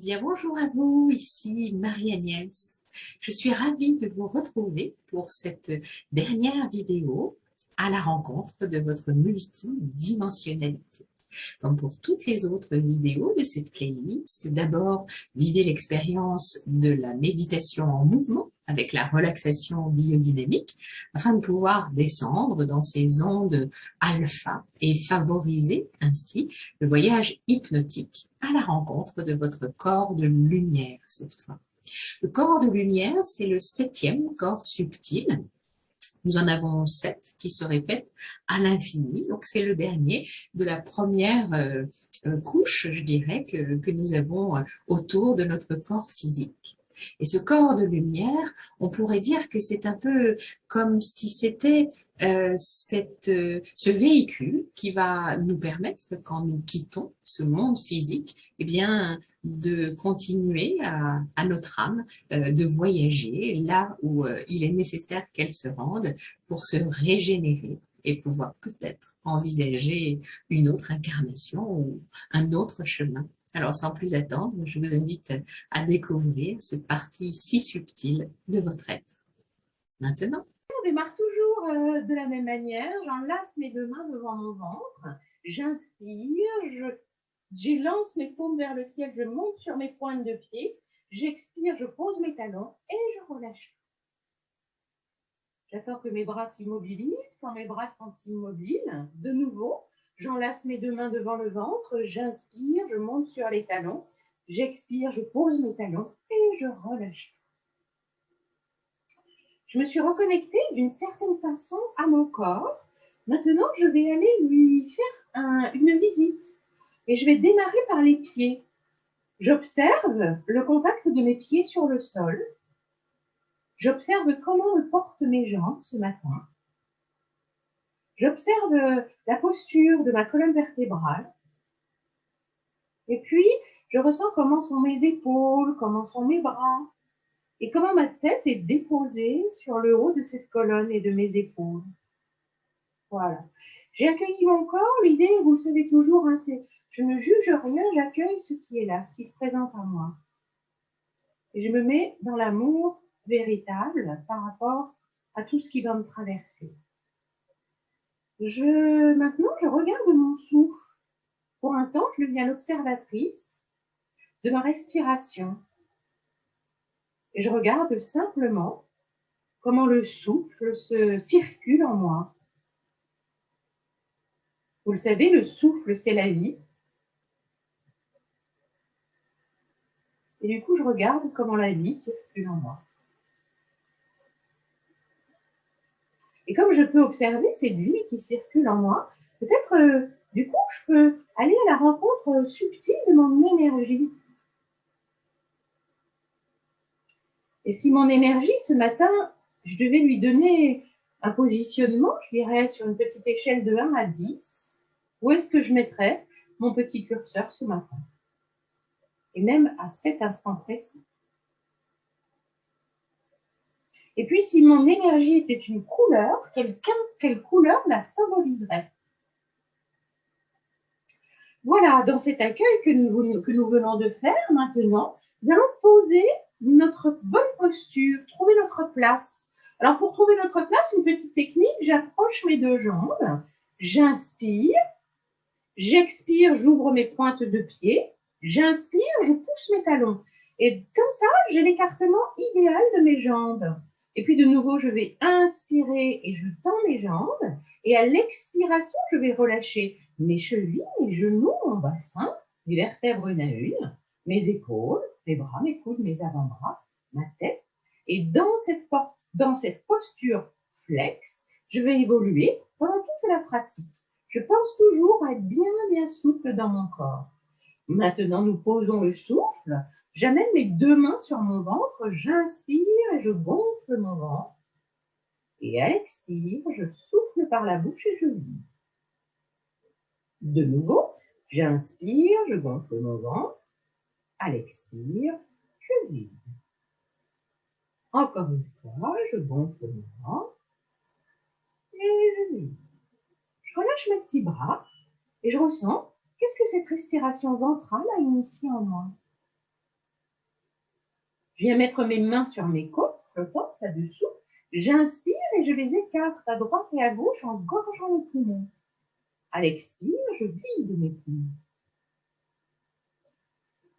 Bien, bonjour à vous, ici Marie-Agnès. Je suis ravie de vous retrouver pour cette dernière vidéo à la rencontre de votre multidimensionnalité. Comme pour toutes les autres vidéos de cette playlist, d'abord, vivez l'expérience de la méditation en mouvement avec la relaxation biodynamique afin de pouvoir descendre dans ces ondes alpha et favoriser ainsi le voyage hypnotique à la rencontre de votre corps de lumière cette fois. Le corps de lumière, c'est le 7e corps subtil. Nous en avons 7 qui se répètent à l'infini. Donc, c'est le dernier de la première couche, je dirais, que nous avons autour de notre corps physique. Et ce corps de lumière, on pourrait dire que c'est un peu comme si c'était ce véhicule qui va nous permettre, quand nous quittons ce monde physique, eh bien, de continuer à notre âme de voyager là où il est nécessaire qu'elle se rende pour se régénérer et pouvoir peut-être envisager une autre incarnation ou un autre chemin. Alors, sans plus attendre, je vous invite à découvrir cette partie si subtile de votre être. Maintenant, on démarre toujours de la même manière. J'enlace mes deux mains devant mon ventre. J'inspire, j'élance mes paumes vers le ciel, je monte sur mes pointes de pied. J'expire, je pose mes talons et je relâche. J'attends que mes bras s'immobilisent. Quand mes bras sont immobiles, de nouveau, j'enlace mes deux mains devant le ventre. J'inspire, je monte sur les talons. J'expire, je pose mes talons et je relâche. Je me suis reconnectée d'une certaine façon à mon corps. Maintenant, je vais aller lui faire une visite et je vais démarrer par les pieds. J'observe le contact de mes pieds sur le sol. J'observe comment me portent mes jambes ce matin. J'observe la posture de ma colonne vertébrale. Et puis, je ressens comment sont mes épaules, comment sont mes bras et comment ma tête est déposée sur le haut de cette colonne et de mes épaules. Voilà. J'ai accueilli mon corps. L'idée, vous le savez toujours, hein, c'est je ne juge rien, j'accueille ce qui est là, ce qui se présente à moi. Et je me mets dans l'amour véritable par rapport à tout ce qui va me traverser. Maintenant, je regarde mon souffle. Pour un temps, je deviens l'observatrice de ma respiration. Et je regarde simplement comment le souffle se circule en moi. Vous le savez, le souffle, c'est la vie. Et du coup, je regarde comment la vie circule en moi. Et comme je peux observer cette vie qui circule en moi, peut-être, du coup, je peux aller à la rencontre subtile de mon énergie. Et si mon énergie, ce matin, je devais lui donner un positionnement, je dirais, sur une petite échelle de 1 à 10, où est-ce que je mettrais mon petit curseur ce matin? Et même à cet instant précis. Et puis, si mon énergie était une couleur, quelle couleur la symboliserait? Voilà, dans cet accueil que nous venons de faire maintenant, nous allons poser notre bonne posture, trouver notre place. Alors, pour trouver notre place, une petite technique, j'approche mes deux jambes, j'inspire, j'expire, j'ouvre mes pointes de pied, j'inspire, je pousse mes talons. Et comme ça, j'ai l'écartement idéal de mes jambes. Et puis de nouveau, je vais inspirer et je tends mes jambes. Et à l'expiration, je vais relâcher mes chevilles, mes genoux, mon bassin, les vertèbres une à une, mes épaules, mes bras, mes coudes, mes avant-bras, ma tête. Et dans cette posture flex, je vais évoluer pendant toute la pratique. Je pense toujours à être bien souple dans mon corps. Maintenant, nous posons le souffle. J'amène mes deux mains sur mon ventre, j'inspire et je gonfle mon ventre. Et à l'expire, je souffle par la bouche et je vide. De nouveau, j'inspire, je gonfle mon ventre. À l'expire, je vide. Encore une fois, je gonfle mon ventre et je vide. Je relâche mes petits bras et je ressens qu'est-ce que cette respiration ventrale a initié en moi. Je viens mettre mes mains sur mes côtes, flottantes là-dessous. J'inspire et je les écarte à droite et à gauche en gorgeant les poumons. À l'expire, je vide mes poumons.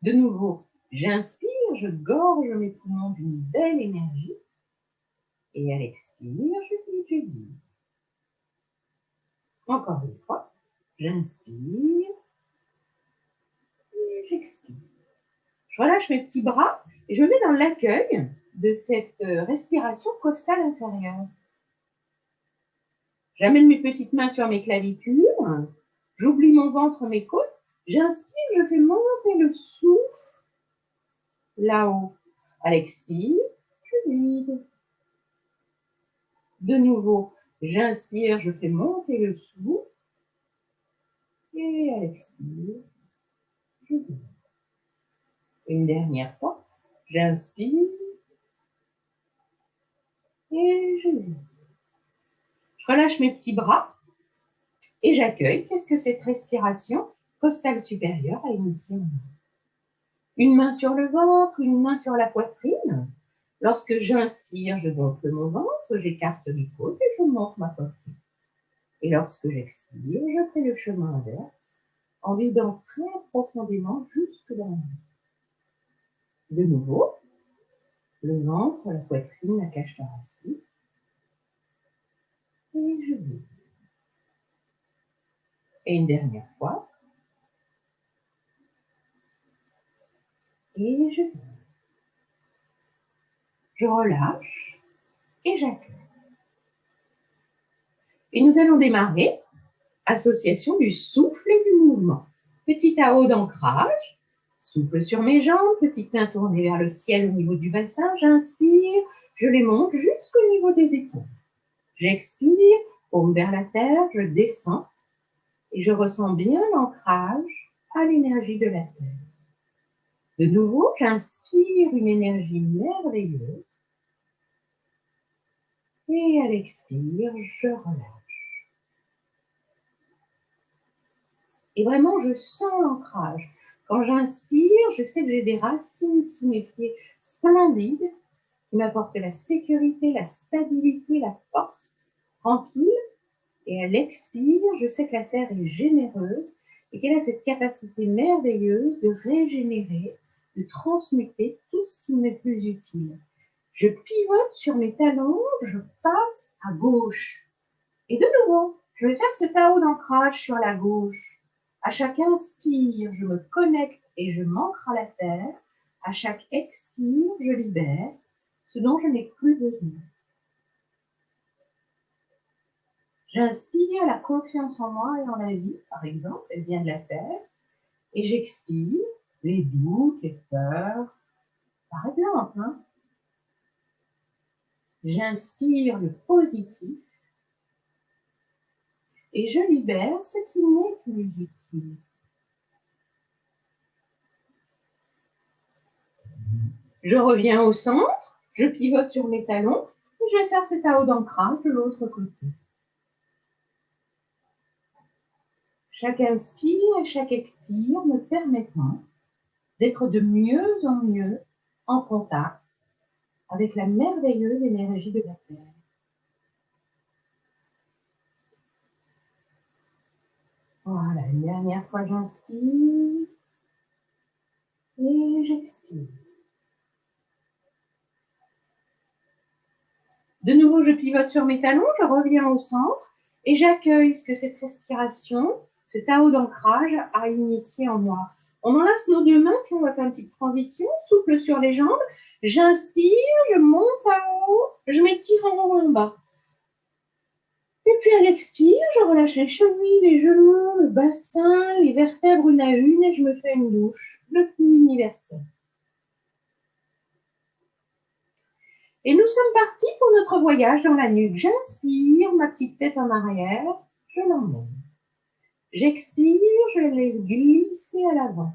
De nouveau, j'inspire, je gorge mes poumons d'une belle énergie. Et à l'expire, je vide. Encore une fois, j'inspire et j'expire. Je relâche mes petits bras et je me mets dans l'accueil de cette respiration costale inférieure. J'amène mes petites mains sur mes clavicules, j'oublie mon ventre, mes côtes, j'inspire, je fais monter le souffle là-haut. À l'expire, je vide. De nouveau, j'inspire, je fais monter le souffle et à l'expire, je vide. Une dernière fois, j'inspire et je vide. Je relâche mes petits bras et j'accueille. Qu'est-ce que cette respiration costale supérieure a initié en moi? Une main sur le ventre, une main sur la poitrine. Lorsque j'inspire, je gonfle mon ventre, j'écarte mes côtes et je monte ma poitrine. Et lorsque j'expire, je fais le chemin inverse en vidant très profondément jusque dans la main. De nouveau, le ventre, la poitrine, la cage thoracique. Et je vide. Et une dernière fois. Et je vide. Je relâche et j'accueille. Et nous allons démarrer, association du souffle et du mouvement. Petit Tao d'ancrage, souffle sur mes jambes, petite main tournée vers le ciel au niveau du bassin, j'inspire, je les monte jusqu'au niveau des épaules. J'expire, paume vers la terre, je descends et je ressens bien l'ancrage à l'énergie de la terre. De nouveau, j'inspire une énergie merveilleuse et à l'expire, je relâche. Et vraiment, je sens l'ancrage. Quand j'inspire, je sais que j'ai des racines sous mes pieds splendides qui m'apportent la sécurité, la stabilité, la force, tranquille. Et à l'expire, je sais que la terre est généreuse et qu'elle a cette capacité merveilleuse de régénérer, de transmuter tout ce qui m'est plus utile. Je pivote sur mes talons, je passe à gauche. Et de nouveau, je vais faire ce Tao d'ancrage sur la gauche. À chaque inspire, je me connecte et je m'ancre à la terre. À chaque expire, je libère ce dont je n'ai plus besoin. J'inspire la confiance en moi et en la vie, par exemple, elle vient de la terre. Et j'expire les doutes, les peurs, par exemple. J'inspire le positif et je libère ce qui n'est plus utile. Je reviens au centre, je pivote sur mes talons et je vais faire ce Tao d'ancrage de l'autre côté. Chaque inspire et chaque expire me permettant d'être de mieux en mieux en contact avec la merveilleuse énergie de la Terre. Voilà, une dernière fois j'inspire et j'expire. De nouveau, je pivote sur mes talons, je reviens au centre et j'accueille ce que cette respiration, ce Tao d'ancrage a initié en moi. On enlace nos deux mains, puis on va faire une petite transition, souffle sur les jambes. J'inspire, je monte en haut, je m'étire en haut en bas. Et puis à l'expire, je relâche les chevilles, les genoux, le bassin, les vertèbres une à une et je me fais une douche, le plus universel. Et nous sommes partis pour notre voyage dans la nuque. J'inspire, ma petite tête en arrière, je l'emmène. J'expire, je la laisse glisser à l'avant.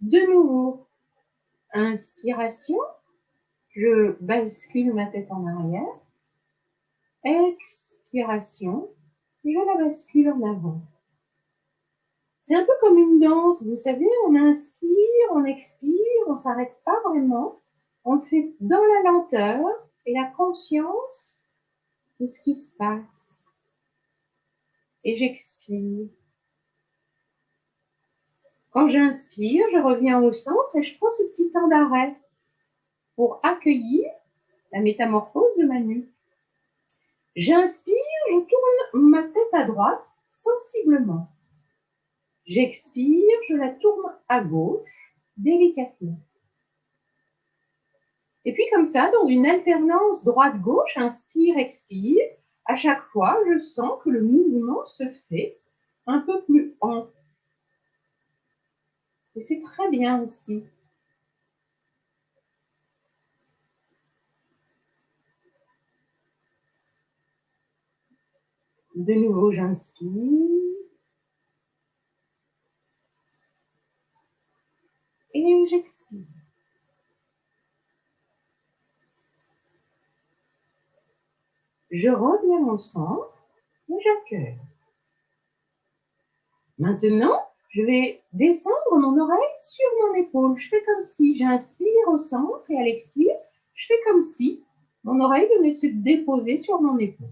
De nouveau, inspiration, je bascule ma tête en arrière. Expiration, je la bascule en avant. C'est un peu comme une danse, vous savez, on inspire, on expire, on ne s'arrête pas vraiment. On le fait dans la lenteur et la conscience de ce qui se passe. Et j'expire. Quand j'inspire, je reviens au centre et je prends ce petit temps d'arrêt pour accueillir la métamorphose de ma nuque. J'inspire, je tourne ma tête à droite sensiblement. J'expire, je la tourne à gauche délicatement. Et puis comme ça, dans une alternance droite-gauche, inspire, expire, à chaque fois, je sens que le mouvement se fait un peu plus ample. Et c'est très bien aussi. De nouveau, j'inspire. Et j'expire. Je reviens au centre et j'accueille. Maintenant, je vais descendre mon oreille sur mon épaule. Je fais comme si j'inspire au centre et à l'expire, je fais comme si mon oreille venait se déposer sur mon épaule.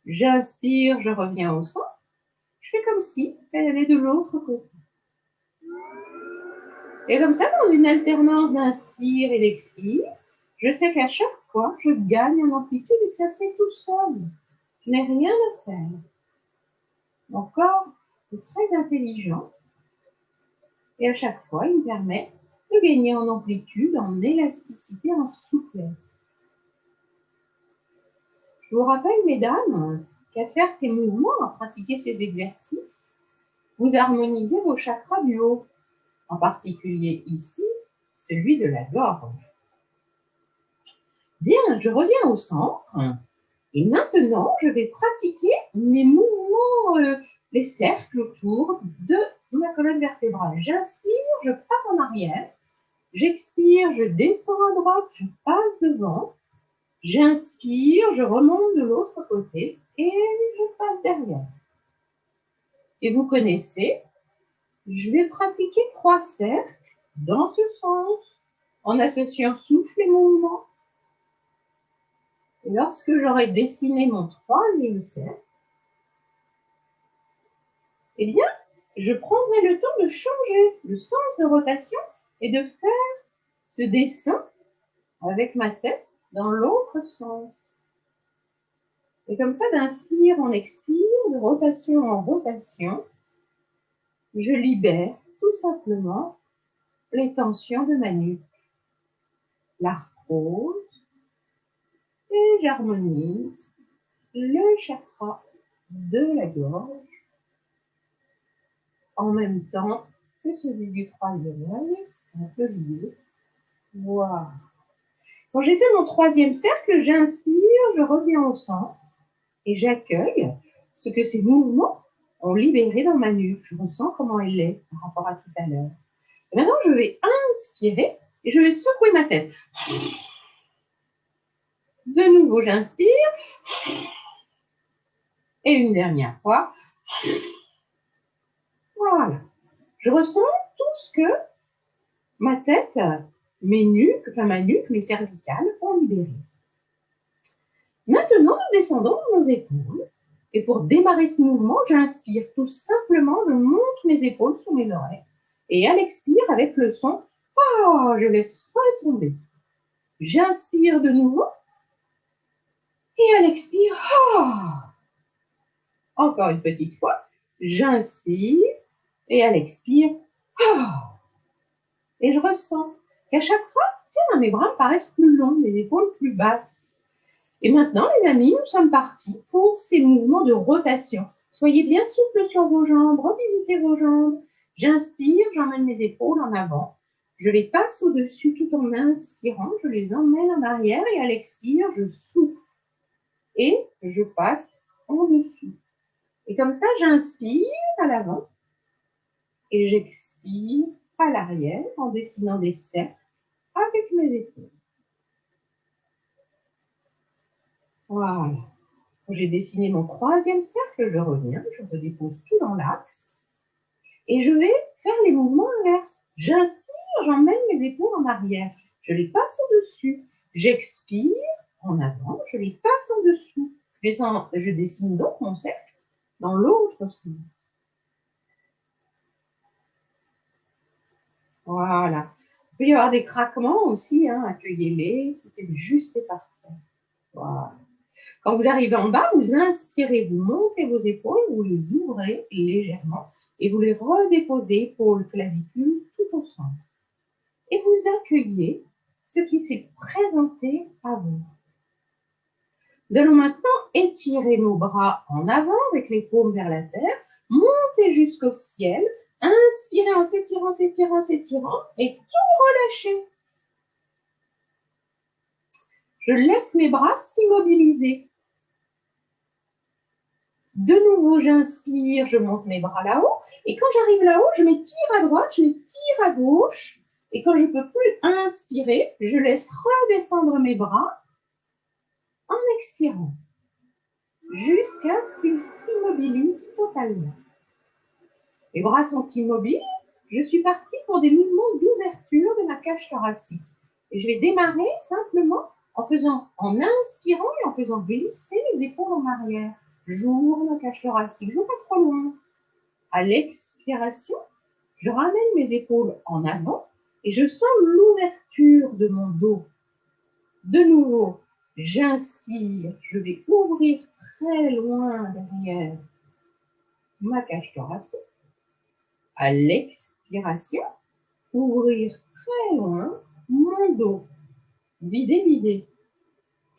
J'inspire, je reviens au centre. Je fais comme si elle allait de l'autre côté. Et comme ça, dans une alternance d'inspire et d'expire, je sais qu'à chaque fois, je gagne en amplitude et que ça se fait tout seul. Je n'ai rien à faire. Mon corps est très intelligent et à chaque fois, il me permet de gagner en amplitude, en élasticité, en souplesse. Je vous rappelle, mesdames, qu'à faire ces mouvements, à pratiquer ces exercices, vous harmonisez vos chakras du haut, en particulier ici, celui de la gorge. Bien, je reviens au centre et maintenant, je vais pratiquer mes mouvements, les cercles autour de ma colonne vertébrale. J'inspire, je pars en arrière. J'expire, je descends à droite, je passe devant. J'inspire, je remonte de l'autre côté et je passe derrière. Et vous connaissez, je vais pratiquer 3 cercles dans ce sens, en associant souffle et mouvement. Et lorsque j'aurai dessiné mon 3e cercle, eh bien, je prendrai le temps de changer le sens de rotation et de faire ce dessin avec ma tête dans l'autre sens. Et comme ça, d'inspire en expire, de rotation en rotation, je libère tout simplement les tensions de ma nuque, l'arthrose, et j'harmonise le chakra de la gorge en même temps que celui du 3e œil, un peu lié. Voilà. Quand j'ai fait mon 3e cercle, j'inspire, je reviens au centre et j'accueille ce que ces mouvements ont libéré dans ma nuque. Je ressens comment elle est par rapport à tout à l'heure. Et maintenant, je vais inspirer et je vais secouer ma tête. De nouveau, j'inspire. Et une dernière fois. Voilà. Je ressens tout ce que ma tête, ma nuque, mes cervicales ont libéré. Maintenant, nous descendons nos épaules. Et pour démarrer ce mouvement, j'inspire tout simplement, je monte mes épaules sur mes oreilles. Et à l'expire, avec le son, je laisse retomber. J'inspire de nouveau. Et à l'expire, encore une petite fois. J'inspire. Et à l'expire, et je ressens qu'à chaque fois, tiens, mes bras paraissent plus longs, mes épaules plus basses. Et maintenant, les amis, nous sommes partis pour ces mouvements de rotation. Soyez bien souples sur vos jambes, revisitez vos jambes. J'inspire, j'emmène mes épaules en avant. Je les passe au-dessus tout en inspirant, je les emmène en arrière et à l'expire, je souffle. Et je passe en dessous. Et comme ça, j'inspire à l'avant et j'expire à l'arrière en dessinant des cercles avec mes épaules. Voilà. Quand j'ai dessiné mon 3e cercle, je reviens, je redépose tout dans l'axe. Et je vais faire les mouvements inverses. J'inspire, j'emmène mes épaules en arrière. Je les passe au-dessus. J'expire en avant, je les passe en dessous. Je dessine donc mon cercle dans l'autre sens. Voilà. Il peut y avoir des craquements aussi, hein, accueillez-les, tout est juste et parfait. Voilà. Quand vous arrivez en bas, vous inspirez, vous montez vos épaules, vous les ouvrez légèrement et vous les redéposez, épaules, clavicules, tout au centre. Et vous accueillez ce qui s'est présenté à vous. Nous allons maintenant étirer nos bras en avant avec les paumes vers la terre, monter jusqu'au ciel, inspirer en s'étirant, s'étirant, s'étirant et tout relâcher. Je laisse mes bras s'immobiliser. De nouveau, j'inspire, je monte mes bras là-haut. Et quand j'arrive là-haut, je m'étire à droite, je m'étire à gauche. Et quand je ne peux plus inspirer, je laisse redescendre mes bras en expirant, jusqu'à ce qu'ils s'immobilisent totalement. Les bras sont immobiles. Je suis partie pour des mouvements d'ouverture de ma cage thoracique. Et je vais démarrer simplement en inspirant et en faisant glisser les épaules en arrière. J'ouvre ma cage thoracique, je ne vais pas trop loin. À l'expiration, je ramène mes épaules en avant et je sens l'ouverture de mon dos. De nouveau, j'inspire, je vais ouvrir très loin derrière ma cage thoracique. À l'expiration, ouvrir très loin mon dos. Vider, vider.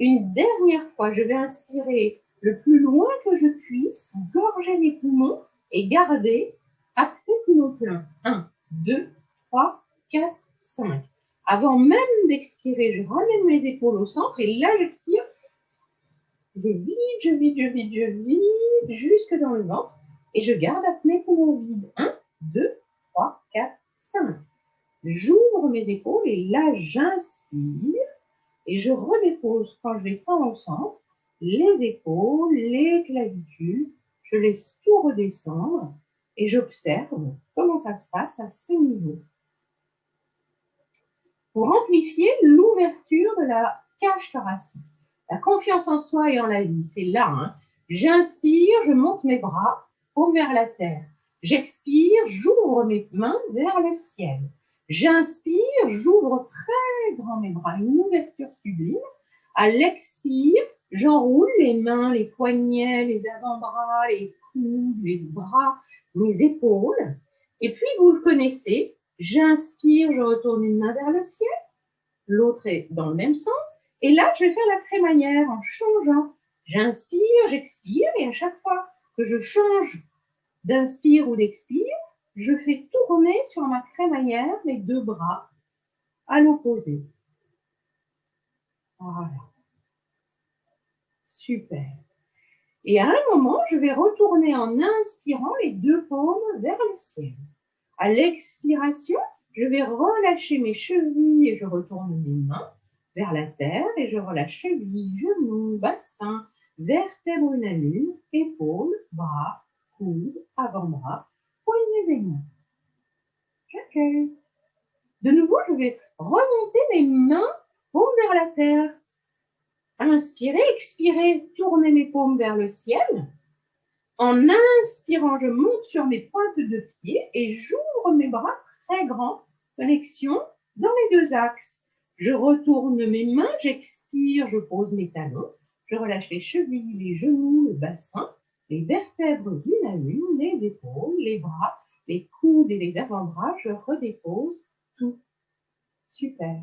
Une dernière fois, je vais inspirer le plus loin que je puisse, gorger les poumons et garder après poumon plein. 1, 2, 3, 4, 5. Avant même d'expirer, je ramène mes épaules au centre et là, j'expire. Je vide, je vide, je vide, je vide jusque dans le ventre et je garde apnée poumons vides. 1, 2, 3, 4, 5. J'ouvre mes épaules et là, j'inspire et je redépose quand je les sens au centre, les épaules, les clavicules. Je laisse tout redescendre et j'observe comment ça se passe à ce niveau. Pour amplifier l'ouverture de la cage thoracique. La confiance en soi et en la vie, c'est là. Hein. J'inspire, je monte mes bras, paume vers la terre. J'expire, j'ouvre mes mains vers le ciel. J'inspire, j'ouvre très grand mes bras, une ouverture sublime. À l'expire, j'enroule les mains, les poignets, les avant-bras, les coudes, les bras, mes épaules. Et puis, vous le connaissez, j'inspire, je retourne une main vers le ciel, l'autre est dans le même sens. Et là, je vais faire la crémaillère en changeant. J'inspire, j'expire, et à chaque fois que je change d'inspire ou d'expire, je fais tourner sur ma crémaillère les deux bras à l'opposé. Voilà. Super. Et à un moment, je vais retourner en inspirant les deux paumes vers le ciel. À l'expiration, je vais relâcher mes chevilles et je retourne mes mains vers la terre et je relâche chevilles, genoux, bassin, vertèbres inhalunes, épaules, bras, coudes, avant-bras, poignets et mains. J'accueille. De nouveau, je vais remonter mes mains, paumes vers la terre. Inspirez, expirez, tournez mes paumes vers le ciel. En inspirant, je monte sur mes pointes de pied et j'ouvre mes bras très grands, connexion dans les deux axes. Je retourne mes mains, j'expire, je pose mes talons, je relâche les chevilles, les genoux, le bassin, les vertèbres une à une, les épaules, les bras, les coudes et les avant-bras, je redépose tout. Super.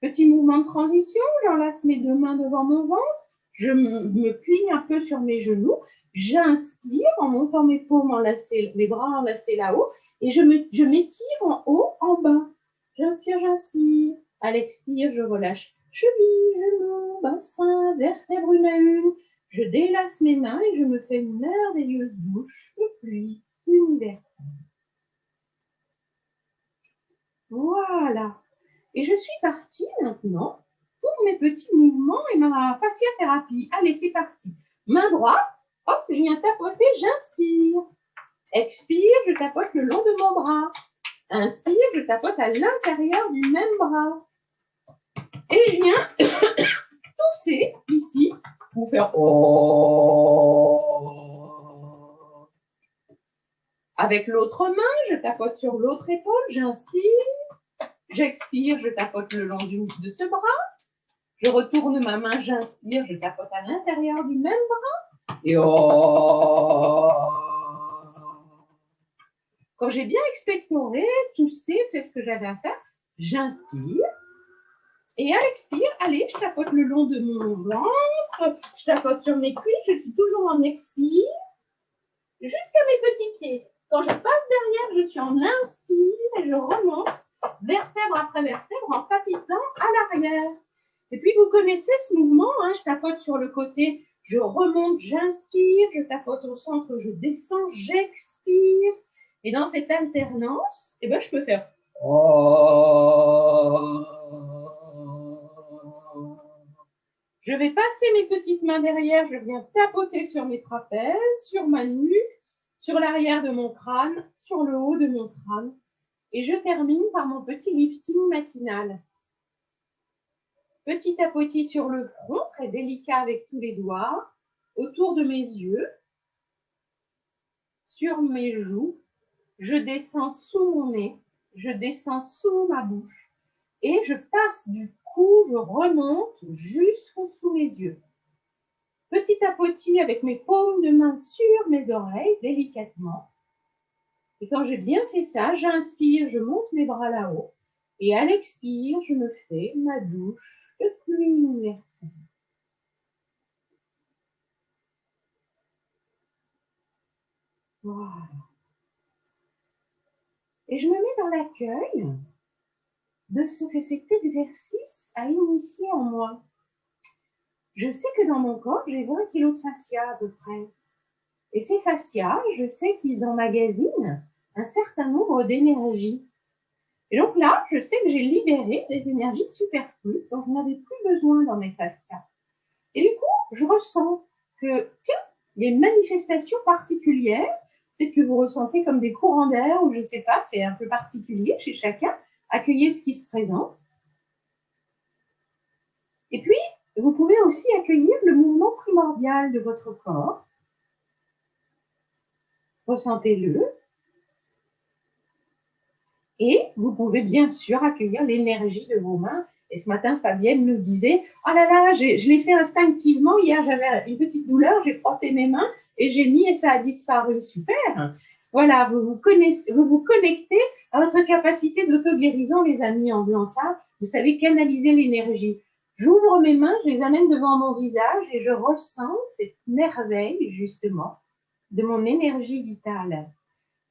Petit mouvement de transition, j'enlace mes deux mains devant mon ventre, je me plie un peu sur mes genoux, j'inspire en montant mes paumes enlacées, les bras enlacés là-haut, et je m'étire en haut, en bas. J'inspire, j'inspire. À l'expire, je relâche chevilles, genoux, bassin, vertèbres une à une. Je délace mes mains et je me fais une merveilleuse bouche de pluie universelle. Voilà. Et je suis partie maintenant pour mes petits mouvements et ma fasciathérapie. Allez, c'est parti. Main droite, hop, je viens tapoter, j'inspire. Expire, je tapote le long de mon bras. Inspire, je tapote à l'intérieur du même bras. Et je viens tousser ici pour faire oh. Avec l'autre main, je tapote sur l'autre épaule, j'inspire, j'expire, je tapote le long de ce bras. Je retourne ma main, j'inspire, je tapote à l'intérieur du même bras. Et oh. Quand j'ai bien expectoré, toussé, fait ce que j'avais à faire, j'inspire. Et à l'expire, allez, je tapote le long de mon ventre, je tapote sur mes cuisses, je suis toujours en expire, jusqu'à mes petits pieds. Quand je passe derrière, je suis en inspire et je remonte vertèbre après vertèbre en palpitant à l'arrière. Et puis, vous connaissez ce mouvement, hein, je tapote sur le côté, je remonte, j'inspire, je tapote au centre, je descends, j'expire. Et dans cette alternance, eh ben, je peux faire oh. Je vais passer mes petites mains derrière, je viens tapoter sur mes trapèzes, sur ma nuque, sur l'arrière de mon crâne, sur le haut de mon crâne. Et je termine par mon petit lifting matinal. Petit tapotis sur le front, très délicat avec tous les doigts, autour de mes yeux, sur mes joues. Je descends sous mon nez, je descends sous ma bouche. Et je passe du cou, je remonte jusqu'au sous mes yeux. Petit tapotis avec mes paumes de main sur mes oreilles, délicatement. Et quand j'ai bien fait ça, j'inspire, je monte mes bras là-haut. Et à l'expire, je me fais ma douche de pluie universelle. Voilà. Et je me mets dans l'accueil de ce que cet exercice a initié en moi. Je sais que dans mon corps, j'ai 20 kilos de fascia à peu près. Et ces fascias, je sais qu'ils emmagasinent un certain nombre d'énergies. Et donc là, je sais que j'ai libéré des énergies superflues dont je n'avais plus besoin dans mes fascias. Et du coup, je ressens que, tiens, il y a une manifestation particulière. Peut-être que vous ressentez comme des courants d'air ou je ne sais pas, c'est un peu particulier chez chacun. Accueillez ce qui se présente. Et puis, vous pouvez aussi accueillir le mouvement primordial de votre corps. Ressentez-le. Et vous pouvez bien sûr accueillir l'énergie de vos mains. Et ce matin, Fabienne nous disait, oh là là, je l'ai fait instinctivement. Hier, j'avais une petite douleur, j'ai frotté mes mains et j'ai mis et ça a disparu. Super. Voilà, vous vous connectez à votre capacité d'auto-guérison, les amis, en faisant ça. Vous savez canaliser l'énergie. J'ouvre mes mains, je les amène devant mon visage et je ressens cette merveille, justement, de mon énergie vitale.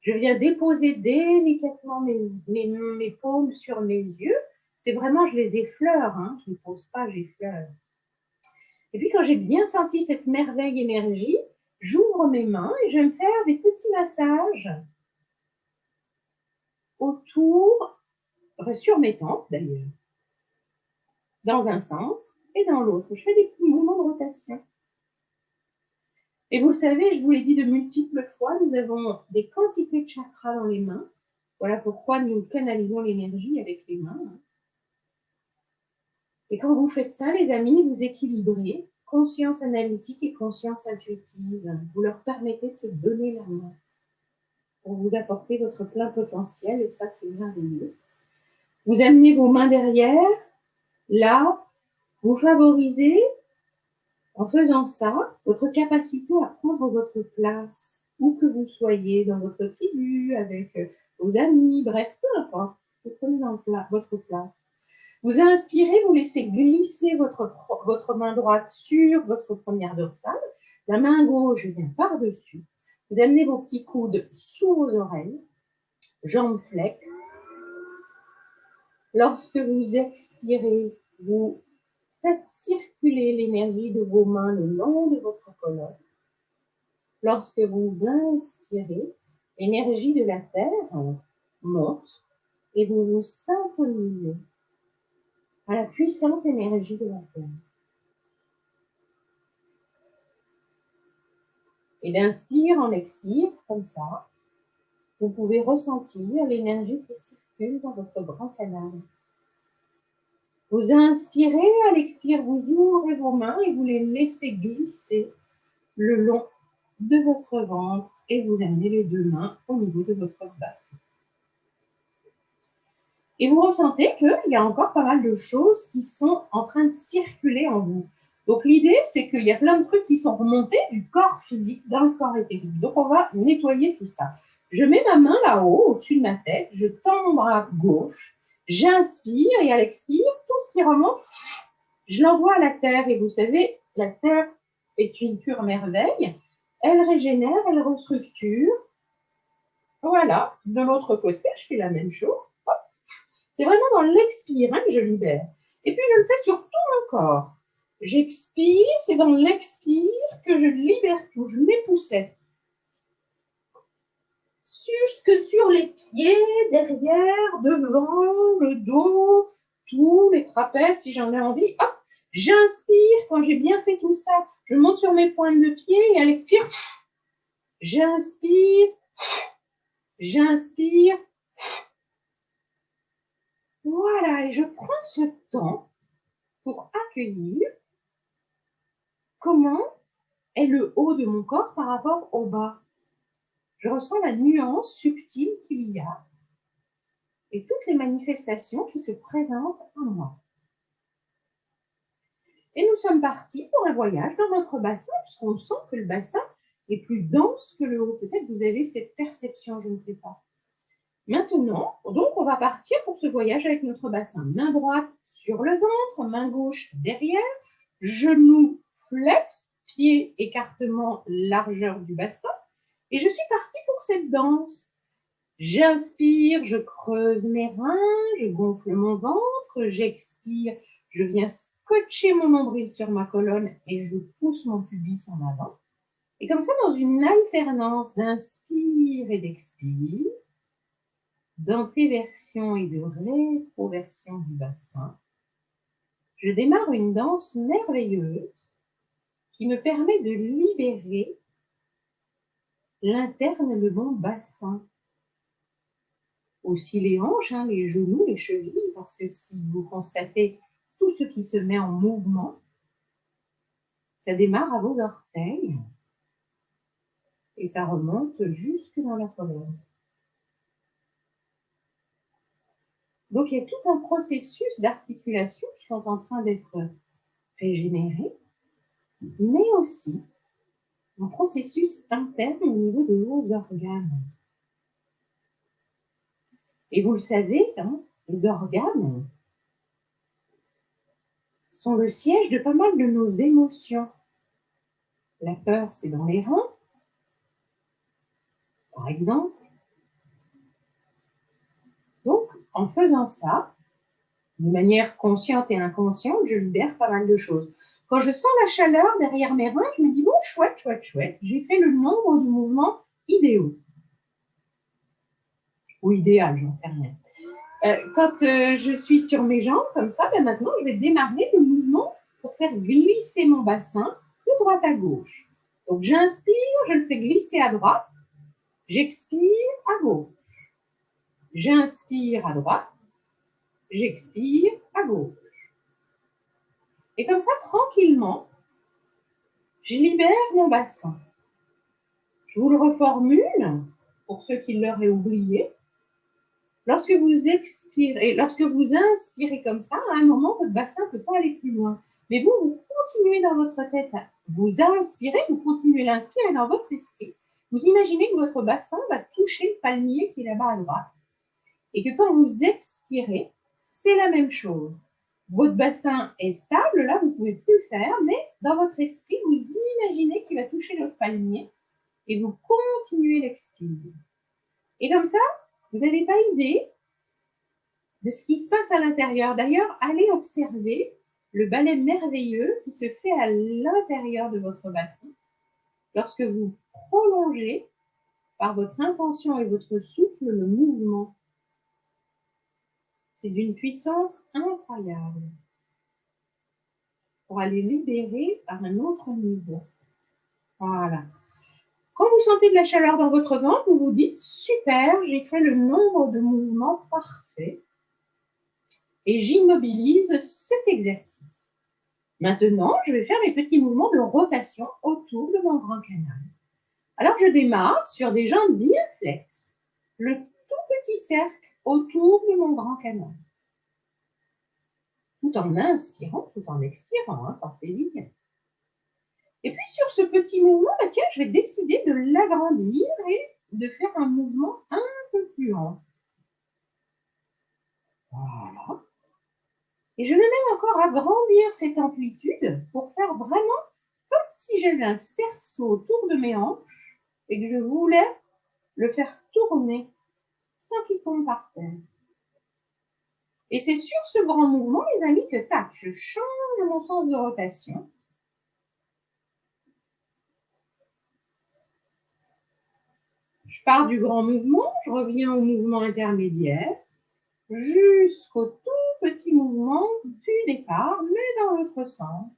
Je viens déposer délicatement mes paumes sur mes yeux. C'est vraiment, je les effleure, hein. Je ne pose pas, j'effleure. Et puis, quand j'ai bien senti cette merveille énergie, j'ouvre mes mains et je vais me faire des petits massages autour, sur mes tempes d'ailleurs, dans un sens et dans l'autre. Je fais des petits mouvements de rotation. Et vous le savez, je vous l'ai dit de multiples fois, nous avons des quantités de chakras dans les mains. Voilà pourquoi nous canalisons l'énergie avec les mains. Et quand vous faites ça, les amis, vous équilibrez conscience analytique et conscience intuitive. Vous leur permettez de se donner la main pour vous apporter votre plein potentiel, et ça, c'est merveilleux. Vous amenez vos mains derrière, là, vous favorisez, en faisant ça, votre capacité à prendre votre place, où que vous soyez, dans votre tribu, avec vos amis, bref, peu importe, vous prenez votre place. Vous inspirez, vous laissez glisser votre main droite sur votre première dorsale, la main gauche vient par-dessus. Vous amenez vos petits coudes sous vos oreilles, jambes flexes. Lorsque vous expirez, vous faites circuler l'énergie de vos mains le long de votre colonne. Lorsque vous inspirez, l'énergie de la terre monte et vous vous syntonisez à la puissante énergie de la terre. Et d'inspire, on expire, comme ça. Vous pouvez ressentir l'énergie qui circule dans votre grand canal. Vous inspirez, à l'expire, vous ouvrez vos mains et vous les laissez glisser le long de votre ventre et vous amenez les deux mains au niveau de votre bassin. Et vous ressentez qu'il y a encore pas mal de choses qui sont en train de circuler en vous. Donc l'idée, c'est qu'il y a plein de trucs qui sont remontés du corps physique dans le corps éthérique. Donc on va nettoyer tout ça. Je mets ma main là-haut, au-dessus de ma tête, je tends mon bras gauche, j'inspire et à l'expire, tout ce qui remonte, je l'envoie à la terre. Et vous savez, la terre est une pure merveille. Elle régénère, elle restructure. Voilà, de l'autre côté, je fais la même chose. C'est vraiment dans l'expire que je libère. Et puis, je le fais sur tout mon corps. J'expire, c'est dans l'expire que je libère tout. Je m'époussette. Jusque sur les pieds, derrière, devant, le dos, tous les trapèzes, si j'en ai envie. Hop, j'inspire. Quand j'ai bien fait tout ça, je monte sur mes pointes de pied et à l'expire, j'inspire, j'inspire. Voilà, et je prends ce temps pour accueillir comment est le haut de mon corps par rapport au bas. Je ressens la nuance subtile qu'il y a et toutes les manifestations qui se présentent en moi. Et nous sommes partis pour un voyage dans notre bassin, puisqu'on sent que le bassin est plus dense que le haut. Peut-être vous avez cette perception, je ne sais pas. Maintenant, donc, on va partir pour ce voyage avec notre bassin. Main droite sur le ventre, main gauche derrière, genou flex, pied écartement, largeur du bassin. Et je suis partie pour cette danse. J'inspire, je creuse mes reins, je gonfle mon ventre, j'expire, je viens scotcher mon nombril sur ma colonne et je pousse mon pubis en avant. Et comme ça, dans une alternance d'inspire et d'expire, d'antéversion et de rétroversion du bassin, je démarre une danse merveilleuse qui me permet de libérer l'interne de mon bassin. Aussi les hanches, les genoux, les chevilles, parce que si vous constatez tout ce qui se met en mouvement, ça démarre à vos orteils et ça remonte jusque dans la colonne. Donc il y a tout un processus d'articulation qui sont en train d'être régénérés, mais aussi un processus interne au niveau de vos organes. Et vous le savez, les organes sont le siège de pas mal de nos émotions. La peur, c'est dans les reins, par exemple. Donc, en faisant ça, de manière consciente et inconsciente, je libère pas mal de choses. Quand je sens la chaleur derrière mes reins, je me dis, bon, chouette, chouette, chouette, j'ai fait le nombre de mouvements idéaux. Ou idéal, j'en sais rien. Quand je suis sur mes jambes, comme ça, maintenant, je vais démarrer le mouvement pour faire glisser mon bassin de droite à gauche. Donc, j'inspire, je le fais glisser à droite, j'expire à gauche. J'inspire à droite, j'expire à gauche. Et comme ça, tranquillement, je libère mon bassin. Je vous le reformule pour ceux qui l'auraient oublié. Lorsque vous expirez, lorsque vous inspirez comme ça, à un moment, votre bassin ne peut pas aller plus loin. Mais vous, vous continuez dans votre tête, vous inspirez, vous continuez l'inspirer dans votre esprit. Vous imaginez que votre bassin va toucher le palmier qui est là-bas à droite. Et que quand vous expirez, c'est la même chose. Votre bassin est stable, là, vous ne pouvez plus le faire, mais dans votre esprit, vous imaginez qu'il va toucher le palmier et vous continuez l'expire. Et comme ça, vous n'avez pas idée de ce qui se passe à l'intérieur. D'ailleurs, allez observer le ballet merveilleux qui se fait à l'intérieur de votre bassin lorsque vous prolongez par votre intention et votre souffle le mouvement. C'est d'une puissance incroyable pour aller libérer à un autre niveau. Voilà. Quand vous sentez de la chaleur dans votre ventre, vous vous dites, super, j'ai fait le nombre de mouvements parfait et j'immobilise cet exercice. Maintenant, je vais faire mes petits mouvements de rotation autour de mon grand canal. Alors, je démarre sur des jambes bien flexes, le tout petit cercle autour de mon grand canal. Tout en inspirant, tout en expirant, hein, pensez-y bien. Et puis, sur ce petit mouvement, bah, tiens, je vais décider de l'agrandir et de faire un mouvement un peu plus lent. Voilà. Et je vais même encore agrandir cette amplitude pour faire vraiment comme si j'avais un cerceau autour de mes hanches et que je voulais le faire tourner sans qu'il tombe par terre. Et c'est sur ce grand mouvement, les amis, que tac, je change mon sens de rotation. Je pars du grand mouvement, je reviens au mouvement intermédiaire, jusqu'au tout petit mouvement du départ, mais dans l'autre sens.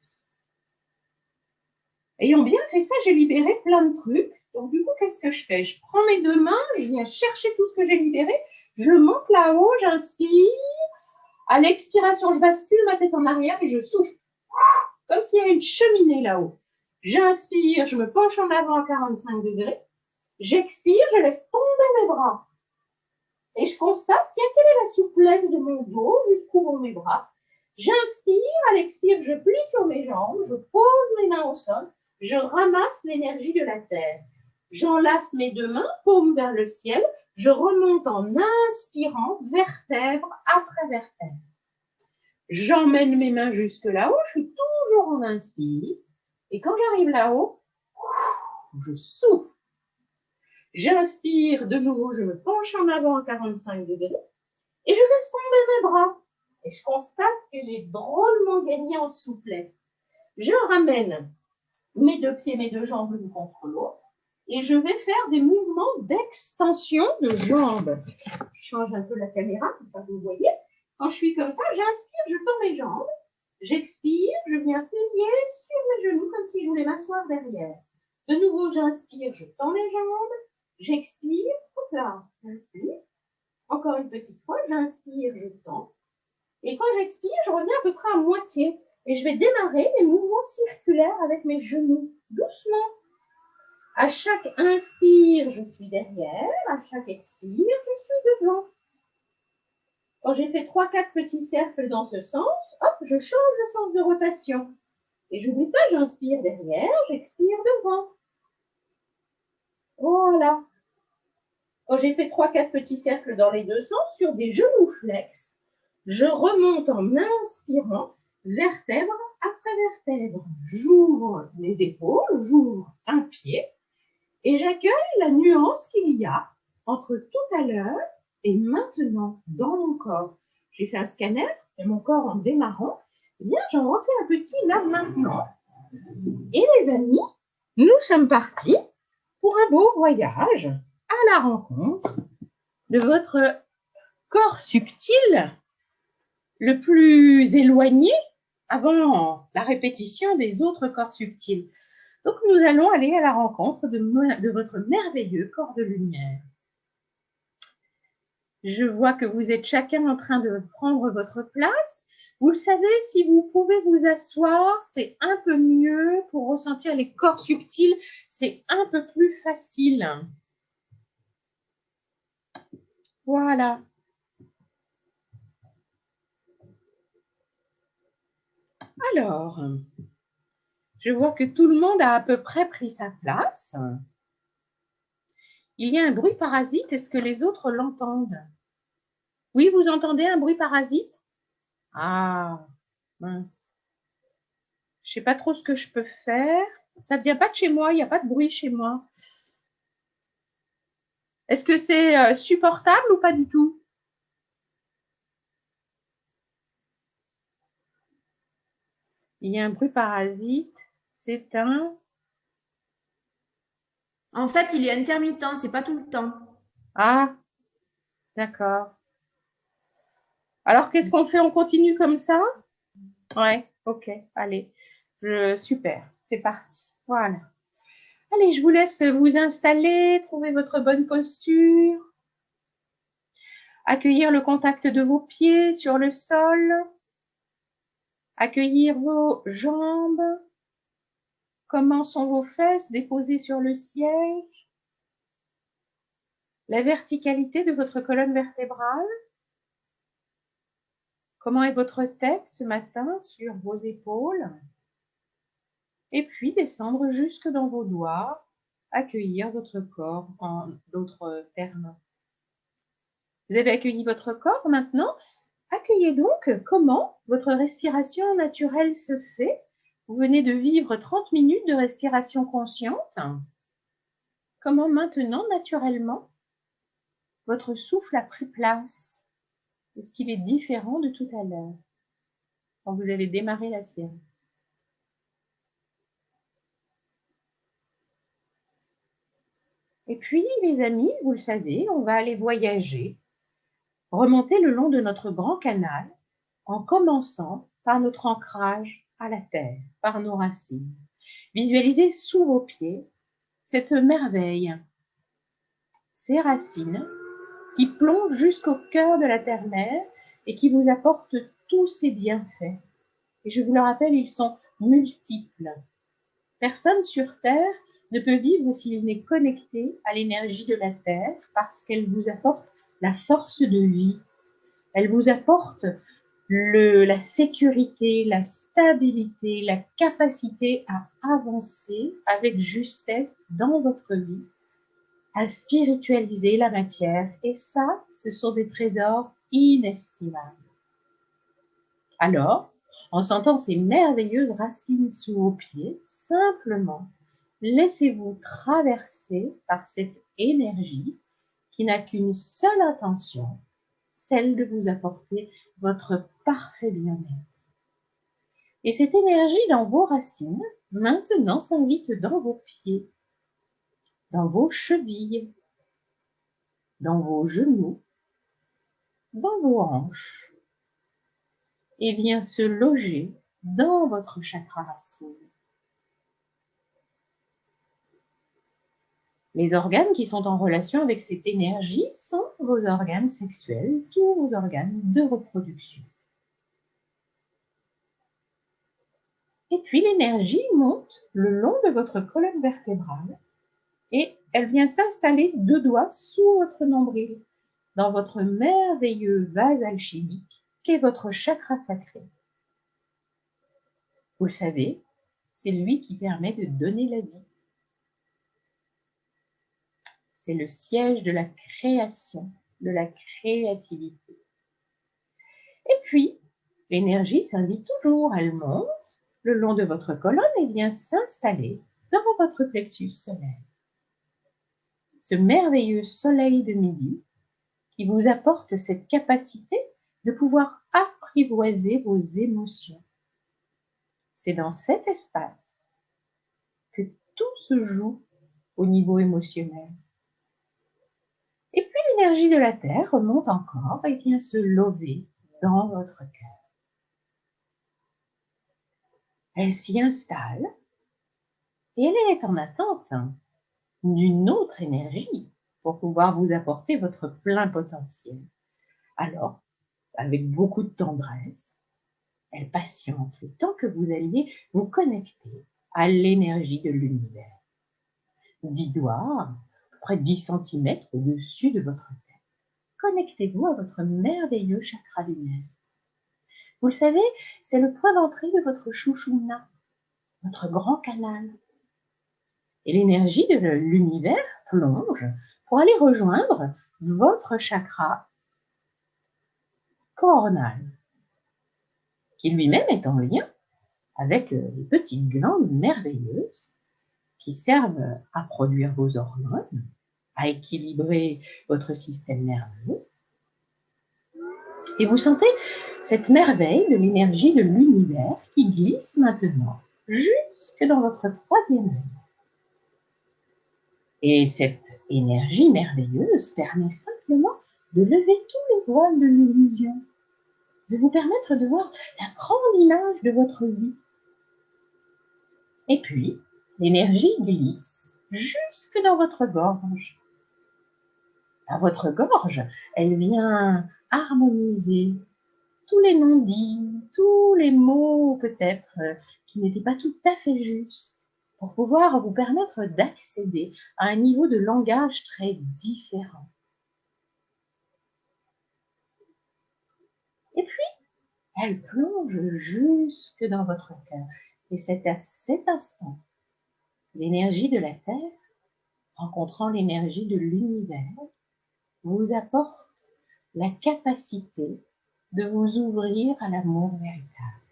Ayant bien fait ça, j'ai libéré plein de trucs. Donc du coup, qu'est-ce que je fais? Je prends mes deux mains, je viens chercher tout ce que j'ai libéré, je monte là-haut, j'inspire. À l'expiration, je bascule ma tête en arrière et je souffle. Comme s'il y avait une cheminée là-haut. J'inspire, je me penche en avant à 45 degrés. J'expire, je laisse tomber mes bras. Et je constate, tiens, quelle est la souplesse de mon dos, jusqu'où vont mes bras. J'inspire, à l'expire, je plie sur mes jambes, je pose mes mains au sol, je ramasse l'énergie de la terre. J'enlace mes deux mains, paume vers le ciel, je remonte en inspirant, vertèbre après vertèbre. J'emmène mes mains jusque là-haut, je suis toujours en inspire. Et quand j'arrive là-haut, je souffle. J'inspire de nouveau, je me penche en avant à 45 degrés et je laisse tomber mes bras. Et je constate que j'ai drôlement gagné en souplesse. Je ramène mes deux pieds, mes deux jambes l'une contre l'autre et je vais faire des mouvements d'extension de jambes. Je change un peu la caméra, comme ça vous voyez. Quand je suis comme ça, j'inspire, je tends mes jambes. J'expire, je viens plier sur mes genoux comme si je voulais m'asseoir derrière. De nouveau, j'inspire, je tends les jambes. J'expire, hop là, j'inspire. Encore une petite fois, j'inspire, je tends. Et quand j'expire, je reviens à peu près à moitié. Et je vais démarrer les mouvements circulaires avec mes genoux, doucement. À chaque inspire, je suis derrière. À chaque expire, je suis devant. Quand j'ai fait 3-4 petits cercles dans ce sens, hop, je change le sens de rotation. Et je n'oublie pas, j'inspire derrière, j'expire devant. Voilà. Quand j'ai fait 3-4 petits cercles dans les deux sens, sur des genoux flex, je remonte en inspirant, vertèbre après vertèbre. J'ouvre les épaules, j'ouvre un pied et j'accueille la nuance qu'il y a entre tout à l'heure et maintenant dans mon corps. J'ai fait un scanner de mon corps en démarrant. Eh bien, j'en refais un petit là maintenant. Et les amis, nous sommes partis pour un beau voyage à la rencontre de votre corps subtil le plus éloigné avant la répétition des autres corps subtils. Donc, nous allons aller à la rencontre de votre merveilleux corps de lumière. Je vois que vous êtes chacun en train de prendre votre place. Vous le savez, si vous pouvez vous asseoir, c'est un peu mieux pour ressentir les corps subtils. C'est un peu plus facile. Voilà. Alors, je vois que tout le monde a à peu près pris sa place. Il y a un bruit parasite. Est-ce que les autres l'entendent? Oui, vous entendez un bruit parasite? Ah, mince. Je ne sais pas trop ce que je peux faire. Ça ne vient pas de chez moi. Il n'y a pas de bruit chez moi. Est-ce que c'est supportable ou pas du tout? Il y a un bruit parasite. C'est un... En fait, il est intermittent, c'est pas tout le temps. Ah, d'accord. Alors, qu'est-ce qu'on fait? On continue comme ça? Ouais, ok, allez. Super, c'est parti. Voilà. Allez, je vous laisse vous installer, trouver votre bonne posture. Accueillir le contact de vos pieds sur le sol. Accueillir vos jambes. Comment sont vos fesses déposées sur le siège? La verticalité de votre colonne vertébrale. Comment est votre tête ce matin sur vos épaules? Et puis descendre jusque dans vos doigts, accueillir votre corps en d'autres termes. Vous avez accueilli votre corps maintenant. Accueillez donc comment votre respiration naturelle se fait. Vous venez de vivre 30 minutes de respiration consciente. Comment maintenant, naturellement, votre souffle a pris place? Est-ce qu'il est différent de tout à l'heure quand vous avez démarré la séance? Et puis, les amis, vous le savez, on va aller voyager, remonter le long de notre grand canal en commençant par notre ancrage à la terre, par nos racines. Visualisez sous vos pieds cette merveille, ces racines qui plongent jusqu'au cœur de la terre-mère et qui vous apportent tous ces bienfaits. Et je vous le rappelle, ils sont multiples. Personne sur Terre ne peut vivre s'il n'est connecté à l'énergie de la Terre parce qu'elle vous apporte la force de vie. Elle vous apporte la sécurité, la stabilité, la capacité à avancer avec justesse dans votre vie, à spiritualiser la matière. Et ça, ce sont des trésors inestimables. Alors, en sentant ces merveilleuses racines sous vos pieds, simplement, laissez-vous traverser par cette énergie qui n'a qu'une seule intention, celle de vous apporter votre parfait bien-être. Et cette énergie dans vos racines, maintenant s'invite dans vos pieds, dans vos chevilles, dans vos genoux, dans vos hanches, et vient se loger dans votre chakra racine. Les organes qui sont en relation avec cette énergie sont vos organes sexuels, tous vos organes de reproduction. Et puis l'énergie monte le long de votre colonne vertébrale et elle vient s'installer 2 doigts sous votre nombril, dans votre merveilleux vase alchimique qu'est votre chakra sacré. Vous le savez, c'est lui qui permet de donner la vie. C'est le siège de la création, de la créativité. Et puis, l'énergie s'invite toujours, elle monte le long de votre colonne et vient s'installer dans votre plexus solaire. Ce merveilleux soleil de midi qui vous apporte cette capacité de pouvoir apprivoiser vos émotions. C'est dans cet espace que tout se joue au niveau émotionnel. Et puis l'énergie de la Terre remonte encore et vient se lever dans votre cœur. Elle s'y installe et elle est en attente d'une autre énergie pour pouvoir vous apporter votre plein potentiel. Alors, avec beaucoup de tendresse, elle patiente le temps que vous alliez vous connecter à l'énergie de l'univers. 10 doigts, à peu près 10 cm au-dessus de votre tête. Connectez-vous à votre merveilleux chakra lunaire. Vous le savez, c'est le point d'entrée de votre Shushumna, votre grand canal. Et l'énergie de l'univers plonge pour aller rejoindre votre chakra coronal, qui lui-même est en lien avec les petites glandes merveilleuses qui servent à produire vos hormones, à équilibrer votre système nerveux. Et vous sentez cette merveille de l'énergie de l'univers qui glisse maintenant jusque dans votre 3e œil. Et cette énergie merveilleuse permet simplement de lever tous les voiles de l'illusion, de vous permettre de voir la grande image de votre vie. Et puis, l'énergie glisse jusque dans votre gorge. Dans votre gorge, elle vient harmoniser tous les non-dits, tous les mots peut-être qui n'étaient pas tout à fait justes, pour pouvoir vous permettre d'accéder à un niveau de langage très différent. Et puis, elle plonge jusque dans votre cœur. Et c'est à cet instant, l'énergie de la Terre, rencontrant l'énergie de l'univers, vous apporte la capacité de vous ouvrir à l'amour véritable.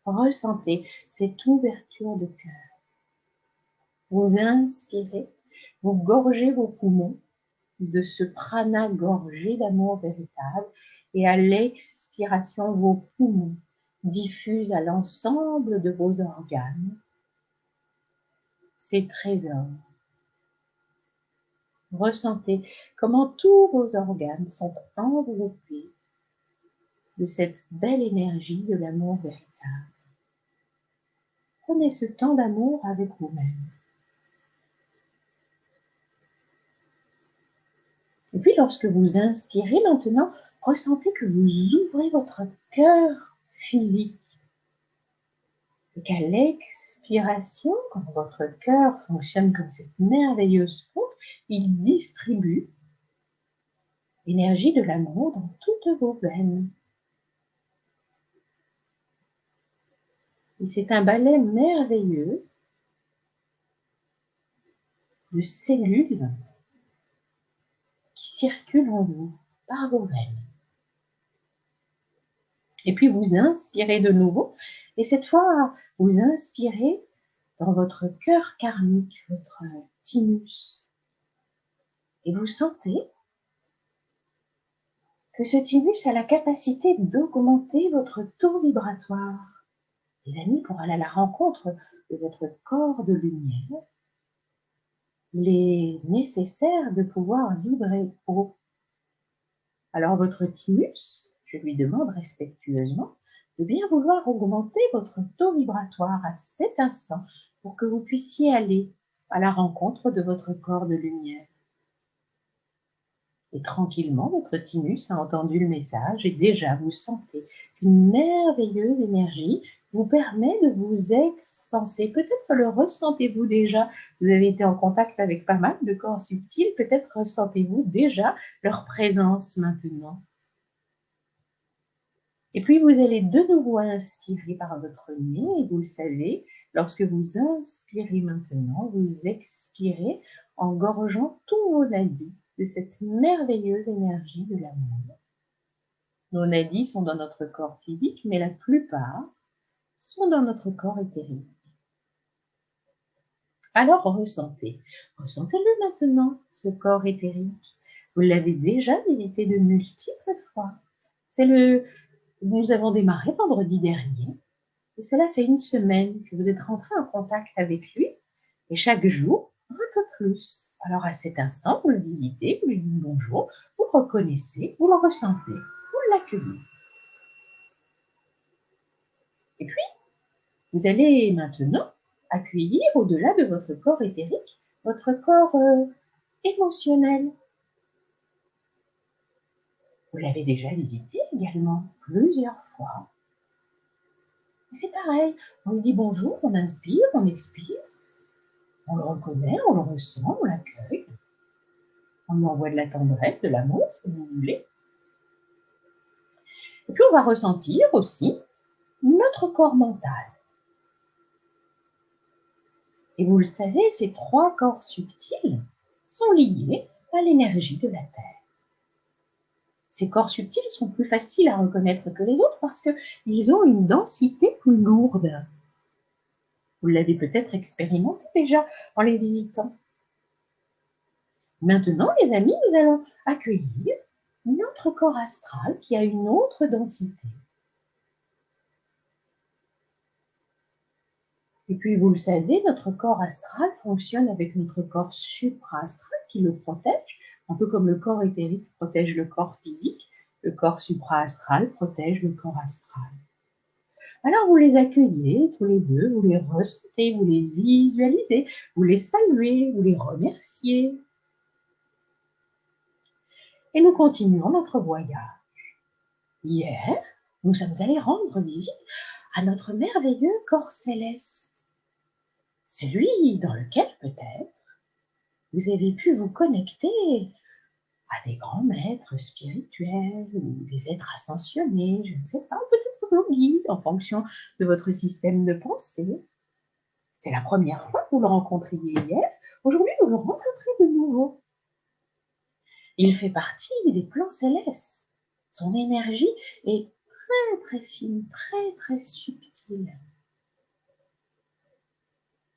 Ressentez cette ouverture de cœur. Vous inspirez, vous gorgez vos poumons de ce prana gorgé d'amour véritable et à l'expiration, vos poumons diffusent à l'ensemble de vos organes ces trésors. Ressentez comment tous vos organes sont enveloppés de cette belle énergie de l'amour véritable. Prenez ce temps d'amour avec vous-même. Et puis lorsque vous inspirez maintenant, ressentez que vous ouvrez votre cœur physique. Et qu'à l'expiration, quand votre cœur fonctionne comme cette merveilleuse pompe, il distribue l'énergie de l'amour dans toutes vos veines. Et c'est un balai merveilleux de cellules qui circulent en vous par vos veines. Et puis vous inspirez de nouveau, et cette fois, vous inspirez dans votre cœur karmique, votre thymus. Et vous sentez que ce thymus a la capacité d'augmenter votre taux vibratoire. Les amis, pour aller à la rencontre de votre corps de lumière, il est nécessaire de pouvoir vibrer haut. Alors votre thymus, je lui demande respectueusement de bien vouloir augmenter votre taux vibratoire à cet instant pour que vous puissiez aller à la rencontre de votre corps de lumière. Et tranquillement, votre thymus a entendu le message et déjà vous sentez qu'une merveilleuse énergie vous permet de vous expanser. Peut-être le ressentez-vous déjà. Vous avez été en contact avec pas mal de corps subtils. Peut-être ressentez-vous déjà leur présence maintenant. Et puis, vous allez de nouveau inspirer par votre nez. Et vous le savez, lorsque vous inspirez maintenant, vous expirez en gorgeant tous vos nadis de cette merveilleuse énergie de l'amour. Nos nadis sont dans notre corps physique, mais la plupart sont dans notre corps éthérique. Alors ressentez-le maintenant, ce corps éthérique. Vous l'avez déjà visité de multiples fois. Nous avons démarré vendredi dernier, et cela fait une semaine que vous êtes rentré en contact avec lui, et chaque jour, un peu plus. Alors à cet instant, vous le visitez, vous lui dites bonjour, vous le reconnaissez, vous le ressentez, vous l'accueillez. Et puis, vous allez maintenant accueillir au-delà de votre corps éthérique, votre corps émotionnel. Vous l'avez déjà visité également plusieurs fois. Et c'est pareil, on lui dit bonjour, on inspire, on expire, on le reconnaît, on le ressent, on l'accueille. On lui envoie de la tendresse, de l'amour, ce que vous voulez. Et puis on va ressentir aussi notre corps mental. Et vous le savez, ces trois corps subtils sont liés à l'énergie de la Terre. Ces corps subtils sont plus faciles à reconnaître que les autres parce qu'ils ont une densité plus lourde. Vous l'avez peut-être expérimenté déjà en les visitant. Maintenant, les amis, nous allons accueillir notre corps astral qui a une autre densité. Et puis, vous le savez, notre corps astral fonctionne avec notre corps supra-astral qui le protège, un peu comme le corps éthérique protège le corps physique, le corps supra-astral protège le corps astral. Alors, vous les accueillez tous les deux, vous les ressentez, vous les visualisez, vous les saluez, vous les remerciez. Et nous continuons notre voyage. Hier, nous sommes allés rendre visite à notre merveilleux corps céleste, celui dans lequel peut-être vous avez pu vous connecter à des grands maîtres spirituels ou des êtres ascensionnés, je ne sais pas, peut-être vos guides en fonction de votre système de pensée. C'était la première fois que vous le rencontriez hier. Aujourd'hui, vous le rencontrez de nouveau. Il fait partie des plans célestes. Son énergie est très, très fine, très, très subtile.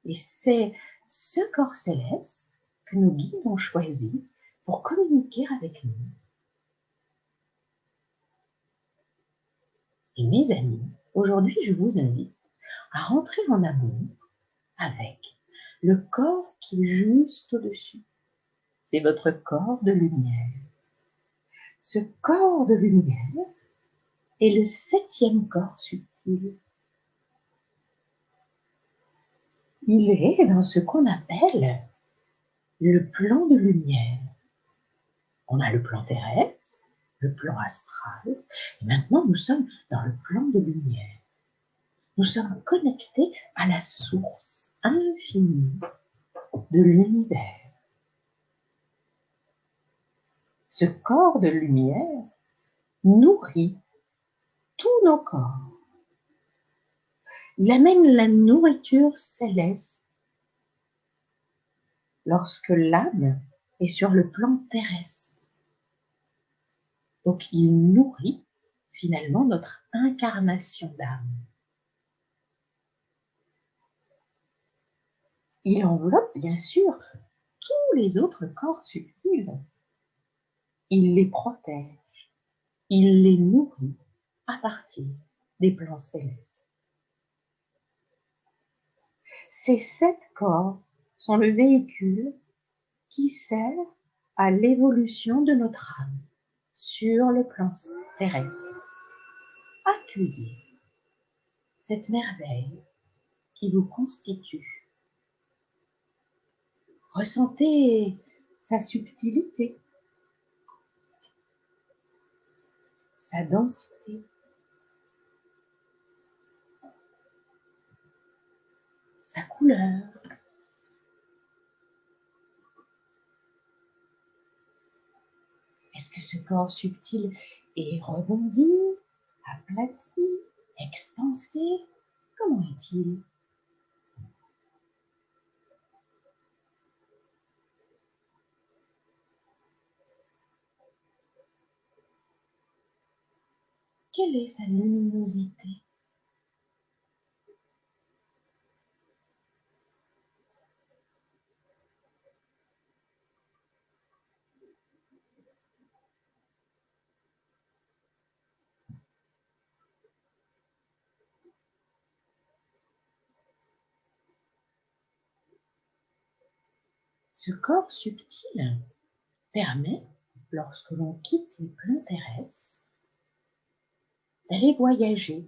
Et c'est ce corps céleste que nos guides ont choisi pour communiquer avec nous. Et mes amis, aujourd'hui, je vous invite à rentrer en amour avec le corps qui est juste au-dessus. C'est votre corps de lumière. Ce corps de lumière est le 7e corps subtil. Il est dans ce qu'on appelle le plan de lumière. On a le plan terrestre, le plan astral, et maintenant nous sommes dans le plan de lumière. Nous sommes connectés à la source infinie de l'univers. Ce corps de lumière nourrit tous nos corps. Il amène la nourriture céleste lorsque l'âme est sur le plan terrestre. Donc il nourrit finalement notre incarnation d'âme. Il enveloppe bien sûr tous les autres corps subtils. Il les protège, il les nourrit à partir des plans célestes. Ces 7 corps sont le véhicule qui sert à l'évolution de notre âme sur le plan terrestre. Accueillez cette merveille qui vous constitue. Ressentez sa subtilité, sa densité, sa couleur. Est-ce que ce corps subtil est rebondi, aplati, expansé? Comment est-il? Quelle est sa luminosité? Ce corps subtil permet, lorsque l'on quitte les plans terrestres, d'aller voyager.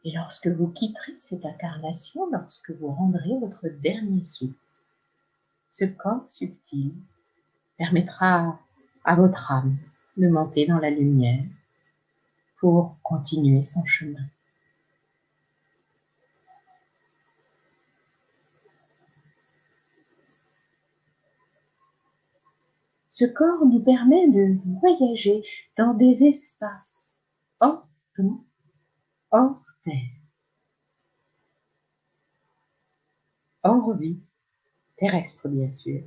Et lorsque vous quitterez cette incarnation, lorsque vous rendrez votre dernier souffle, ce corps subtil permettra à votre âme de monter dans la lumière pour continuer son chemin. Ce corps nous permet de voyager dans des espaces hors temps, hors terre, hors vie, terrestre bien sûr.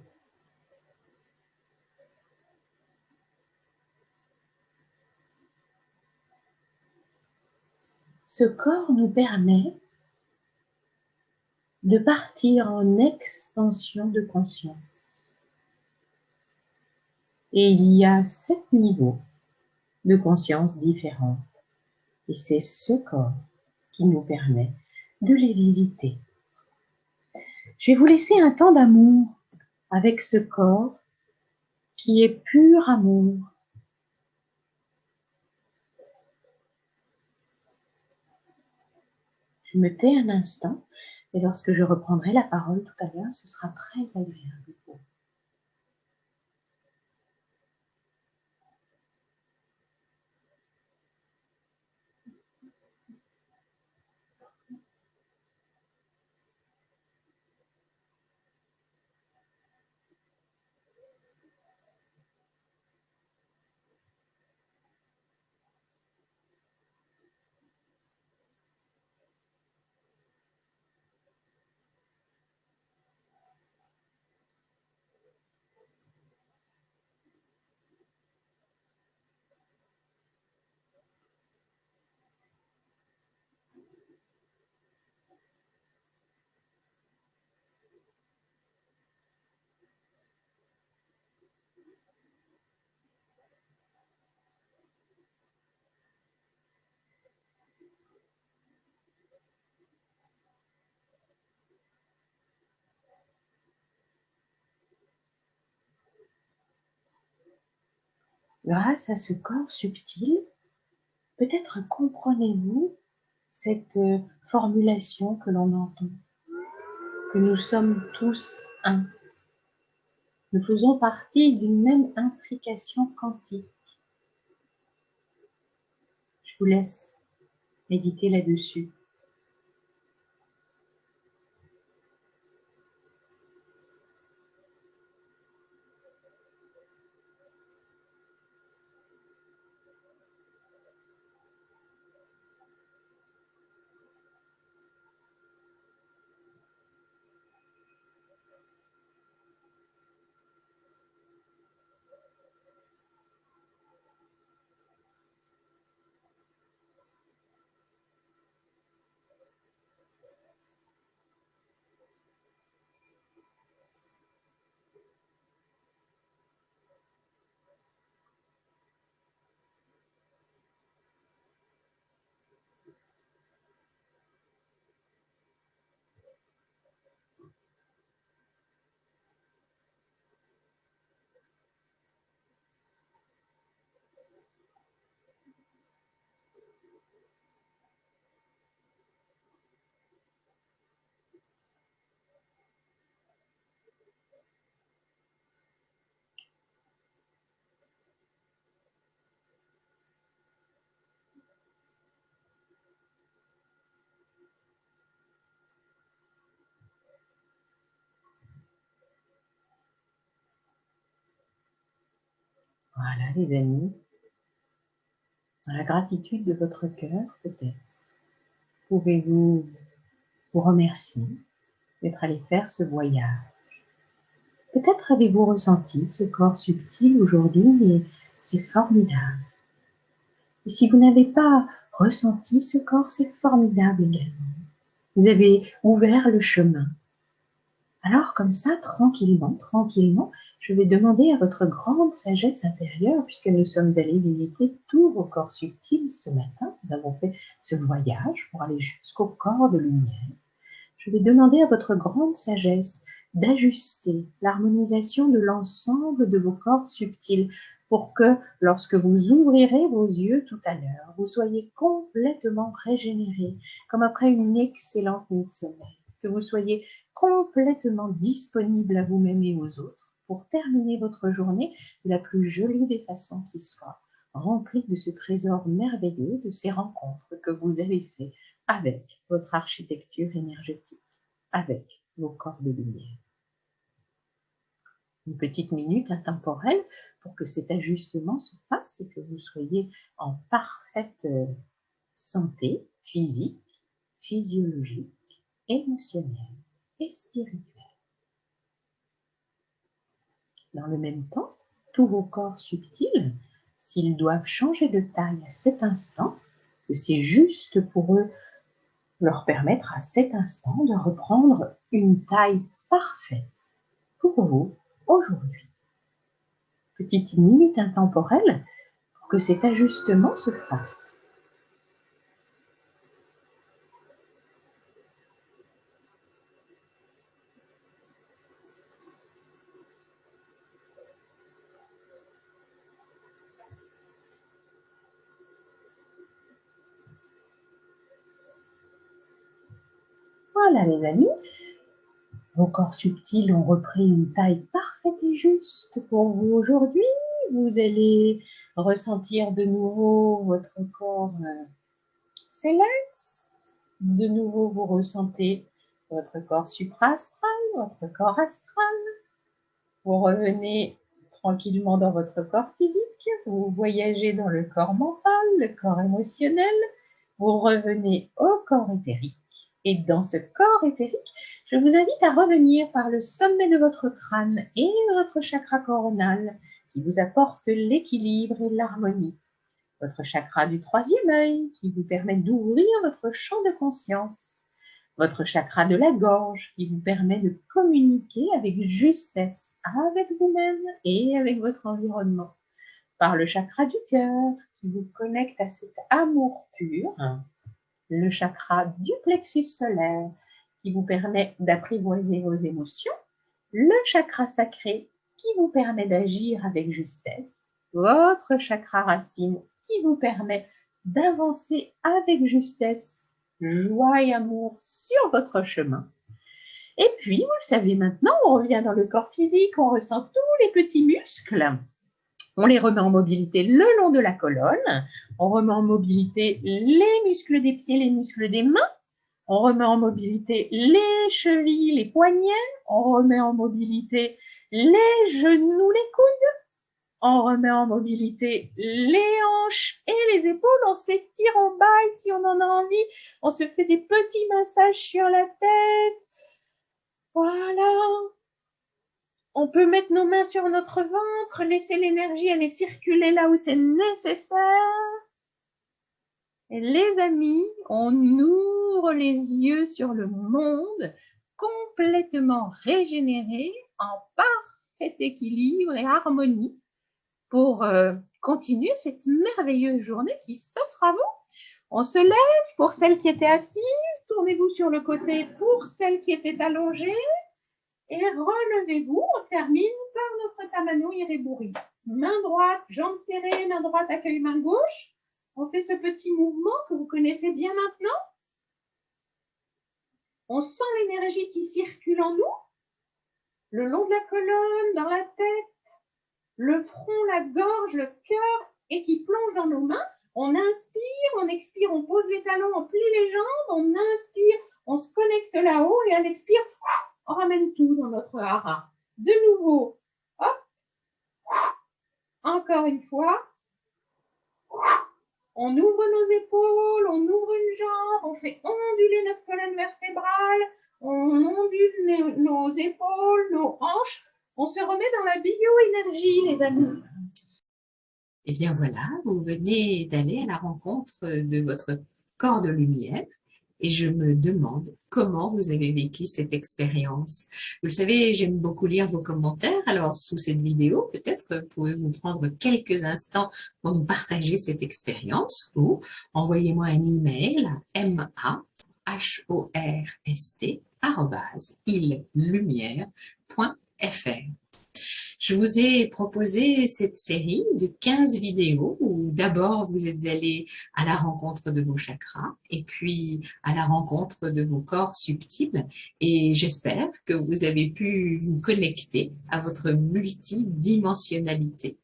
Ce corps nous permet de partir en expansion de conscience. Et il y a 7 niveaux de conscience différents. Et c'est ce corps qui nous permet de les visiter. Je vais vous laisser un temps d'amour avec ce corps qui est pur amour. Je me tais un instant et lorsque je reprendrai la parole tout à l'heure, ce sera très agréable pour vous. Grâce à ce corps subtil, peut-être comprenez-vous cette formulation que l'on entend, que nous sommes tous un. Nous faisons partie d'une même intrication quantique. Je vous laisse méditer là-dessus. Voilà les amis, dans la gratitude de votre cœur peut-être, pouvez-vous vous remercier d'être allé faire ce voyage. Peut-être avez-vous ressenti ce corps subtil aujourd'hui et c'est formidable. Et si vous n'avez pas ressenti ce corps, c'est formidable également. Vous avez ouvert le chemin. Alors comme ça, tranquillement, je vais demander à votre grande sagesse intérieure, puisque nous sommes allés visiter tous vos corps subtils ce matin, nous avons fait ce voyage pour aller jusqu'au corps de lumière. Je vais demander à votre grande sagesse d'ajuster l'harmonisation de l'ensemble de vos corps subtils pour que lorsque vous ouvrirez vos yeux tout à l'heure, vous soyez complètement régénérés, comme après une excellente nuit de sommeil, que vous soyez complètement disponible à vous-même et aux autres pour terminer votre journée de la plus jolie des façons qui soit, remplie de ce trésor merveilleux, de ces rencontres que vous avez faites avec votre architecture énergétique, avec vos corps de lumière. Une petite minute intemporelle pour que cet ajustement se fasse et que vous soyez en parfaite santé physique, physiologique, émotionnelle et spirituelle. Dans le même temps, tous vos corps subtils, s'ils doivent changer de taille à cet instant, que c'est juste pour eux leur permettre à cet instant de reprendre une taille parfaite pour vous aujourd'hui. Petite minute intemporelle pour que cet ajustement se fasse. Voilà les amis, vos corps subtils ont repris une taille parfaite et juste pour vous aujourd'hui. Vous allez ressentir de nouveau votre corps céleste. De nouveau, vous ressentez votre corps suprastral, votre corps astral. Vous revenez tranquillement dans votre corps physique. Vous voyagez dans le corps mental, le corps émotionnel. Vous revenez au corps éthérique. Et dans ce corps éthérique, je vous invite à revenir par le sommet de votre crâne et votre chakra coronal qui vous apporte l'équilibre et l'harmonie. Votre chakra du troisième œil qui vous permet d'ouvrir votre champ de conscience. Votre chakra de la gorge qui vous permet de communiquer avec justesse avec vous-même et avec votre environnement. Par le chakra du cœur qui vous connecte à cet amour pur. Le chakra du plexus solaire qui vous permet d'apprivoiser vos émotions, le chakra sacré qui vous permet d'agir avec justesse, votre chakra racine qui vous permet d'avancer avec justesse, joie et amour sur votre chemin. Et puis, vous le savez maintenant, on revient dans le corps physique, on ressent tous les petits muscles. On les remet en mobilité le long de la colonne. On remet en mobilité les muscles des pieds, les muscles des mains. On remet en mobilité les chevilles, les poignets. On remet en mobilité les genoux, les coudes. On remet en mobilité les hanches et les épaules. On s'étire en bas et si on en a envie, on se fait des petits massages sur la tête. Voilà. On peut mettre nos mains sur notre ventre, laisser l'énergie aller circuler là où c'est nécessaire. Et les amis, on ouvre les yeux sur le monde complètement régénéré, en parfait équilibre et harmonie pour continuer cette merveilleuse journée qui s'offre à vous. On se lève pour celles qui étaient assises, tournez-vous sur le côté pour celles qui étaient allongées. Et relevez-vous, on termine par notre tamano iriburi. Main droite, jambe serrée, main droite accueille main gauche. On fait ce petit mouvement que vous connaissez bien maintenant. On sent l'énergie qui circule en nous, le long de la colonne, dans la tête, le front, la gorge, le cœur, et qui plonge dans nos mains. On inspire, on expire, on pose les talons, on plie les jambes, on inspire, on se connecte là-haut et à l'expire, on ramène tout dans notre hara. De nouveau, hop, encore une fois, on ouvre nos épaules, on ouvre une jambe, on fait onduler notre colonne vertébrale, on ondule nos épaules, nos hanches, on se remet dans la bioénergie, les amis. Eh bien voilà, vous venez d'aller à la rencontre de votre corps de lumière. Et je me demande comment vous avez vécu cette expérience. Vous le savez, j'aime beaucoup lire vos commentaires. Alors, sous cette vidéo, peut-être pouvez-vous prendre quelques instants pour nous partager cette expérience ou envoyez-moi un email à mahorst@illumière.fr. Je vous ai proposé cette série de 15 vidéos où d'abord vous êtes allés à la rencontre de vos chakras et puis à la rencontre de vos corps subtils et j'espère que vous avez pu vous connecter à votre multidimensionnalité.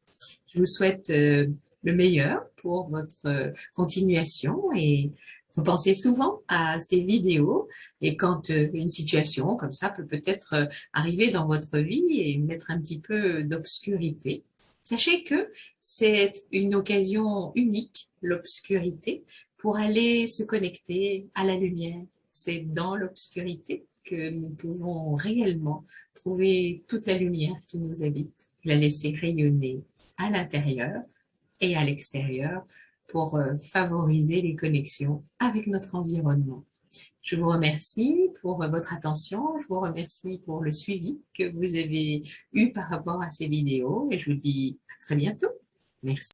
Je vous souhaite le meilleur pour votre continuation et repensez souvent à ces vidéos et quand une situation comme ça peut peut-être arriver dans votre vie et mettre un petit peu d'obscurité, sachez que c'est une occasion unique, l'obscurité, pour aller se connecter à la lumière. C'est dans l'obscurité que nous pouvons réellement trouver toute la lumière qui nous habite, la laisser rayonner à l'intérieur et à l'extérieur pour favoriser les connexions avec notre environnement. Je vous remercie pour votre attention, je vous remercie pour le suivi que vous avez eu par rapport à ces vidéos et je vous dis à très bientôt. Merci.